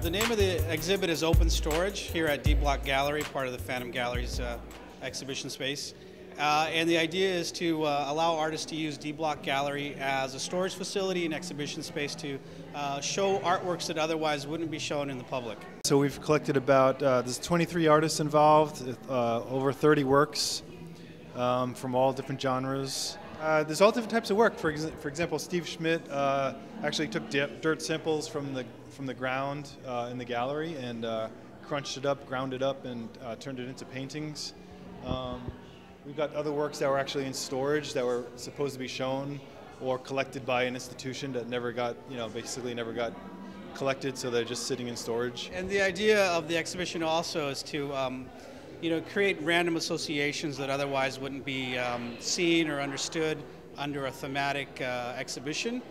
The name of the exhibit is Open Storage here at D Block Gallery, part of the Phantom Gallery's exhibition space. And the idea is to allow artists to use D Block Gallery as a storage facility and exhibition space to show artworks that otherwise wouldn't be shown in the public. So we've collected about, there's 23 artists involved, over 30 works from all different genres. There's all different types of work. For example, Steve Schmidt actually took dirt samples from the ground in the gallery and crunched it up, ground it up, and turned it into paintings. We've got other works that were actually in storage that were supposed to be shown or collected by an institution that never got, basically never got collected, so they're just sitting in storage. And the idea of the exhibition also is to create random associations that otherwise wouldn't be seen or understood under a thematic exhibition,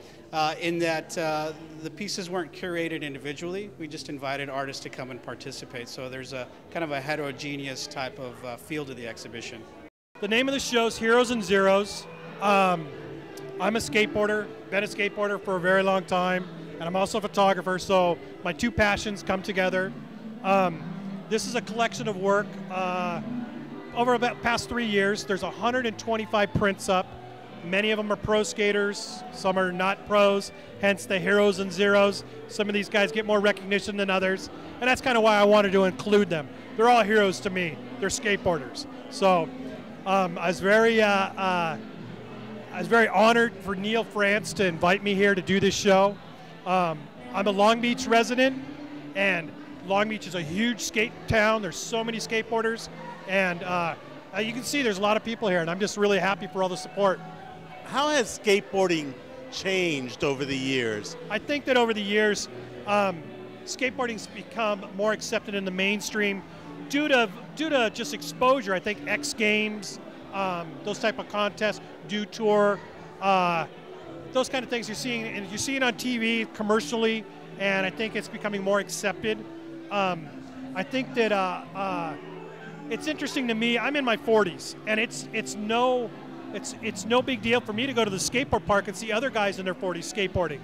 in that the pieces weren't curated individually. We just invited artists to come and participate, so there's a kind of a heterogeneous type of feel to the exhibition. The name of the show is Heroes and Zeros. I'm a skateboarder, been a skateboarder for a very long time, and I'm also a photographer, so my two passions come together. This is a collection of work over the past 3 years. There's 125 prints up. Many of them are pro skaters, some are not pros, hence the Heroes and Zeros. Some of these guys get more recognition than others, and that's kind of why I wanted to include them. They're all heroes to me. They're skateboarders. So I was very honored for Neil France to invite me here to do this show. I'm a Long Beach resident, and Long Beach is a huge skate town. There's so many skateboarders, and you can see there's a lot of people here, and I'm just really happy for all the support. How has skateboarding changed over the years? I think that over the years, skateboarding's become more accepted in the mainstream due to just exposure. I think X Games, those type of contests, Dew Tour, those kind of things you're seeing on TV commercially, and I think it's becoming more accepted. I think that it's interesting to me. I'm in my 40s, and it's no big deal for me to go to the skateboard park and see other guys in their 40s skateboarding.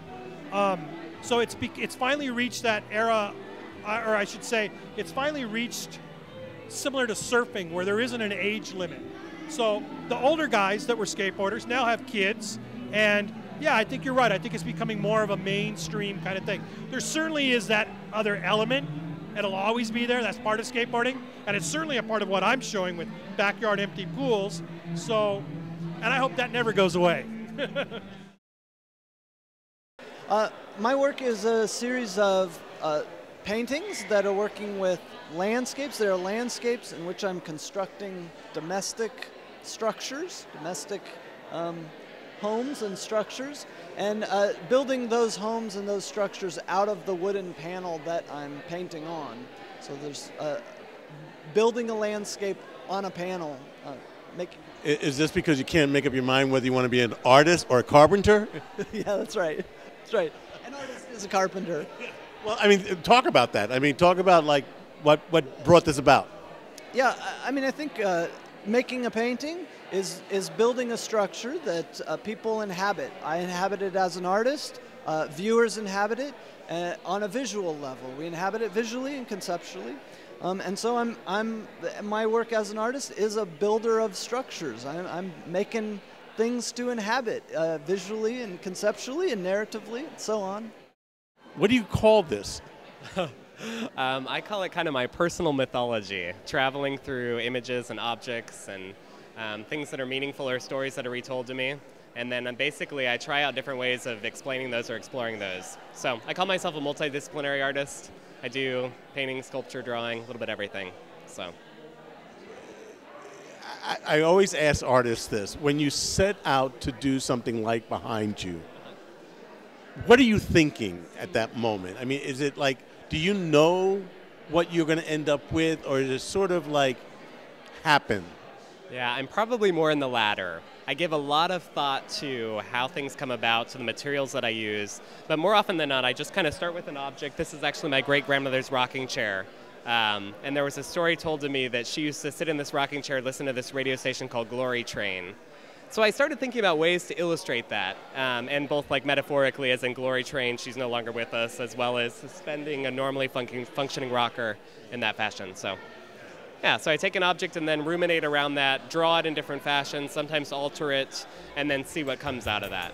So it's finally reached that era, or I should say, it's finally reached similar to surfing, where there isn't an age limit. So the older guys that were skateboarders now have kids, and yeah, I think you're right. I think it's becoming more of a mainstream kind of thing. There certainly is that other element. It'll always be there. That's part of skateboarding, and it's certainly a part of what I'm showing with backyard empty pools. So, and I hope that never goes away. My work is a series of paintings that are working with landscapes. There are landscapes in which I'm constructing domestic structures, domestic homes and structures, and building those homes and those structures out of the wooden panel that I'm painting on. So there's building a landscape on a panel. Is this because you can't make up your mind whether you want to be an artist or a carpenter? Yeah, that's right. That's right. An artist is a carpenter. Well, I mean, talk about that. I mean, talk about like what brought this about. Yeah, I mean, I think making a painting is building a structure that people inhabit. I inhabit it as an artist. Viewers inhabit it on a visual level. We inhabit it visually and conceptually. And so my work as an artist is a builder of structures. I'm making things to inhabit visually and conceptually and narratively and so on. What do you call this? I call it kind of my personal mythology, traveling through images and objects and things that are meaningful or stories that are retold to me. And then basically I try out different ways of explaining those or exploring those. So I call myself a multidisciplinary artist. I do painting, sculpture, drawing, a little bit everything. So I always ask artists this. When you set out to do something like behind you, what are you thinking at that moment? I mean, is it like, do you know what you're going to end up with, or is it sort of like happen? yeah, I'm probably more in the latter. I give a lot of thought to how things come about, to the materials that I use, but more often than not, I just kind of start with an object. This is actually my great-grandmother's rocking chair. And there was a story told to me that she used to sit in this rocking chair, listen to this radio station called Glory Train. So I started thinking about ways to illustrate that, and both like metaphorically, as in Glory Train, she's no longer with us, as well as suspending a normally functioning rocker in that fashion. So yeah, so I take an object and then ruminate around that, draw it in different fashions, sometimes alter it, and then see what comes out of that.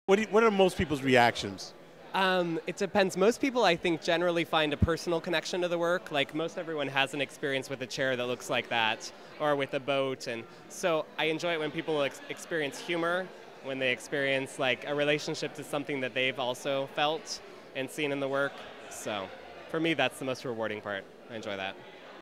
What are most people's reactions? It depends. Most people, I think, generally find a personal connection to the work. Like most everyone has an experience with a chair that looks like that, or with a boat, and so I enjoy it when people experience humor, when they experience like a relationship to something that they've also felt and seen in the work. So for me, that's the most rewarding part. I enjoy that.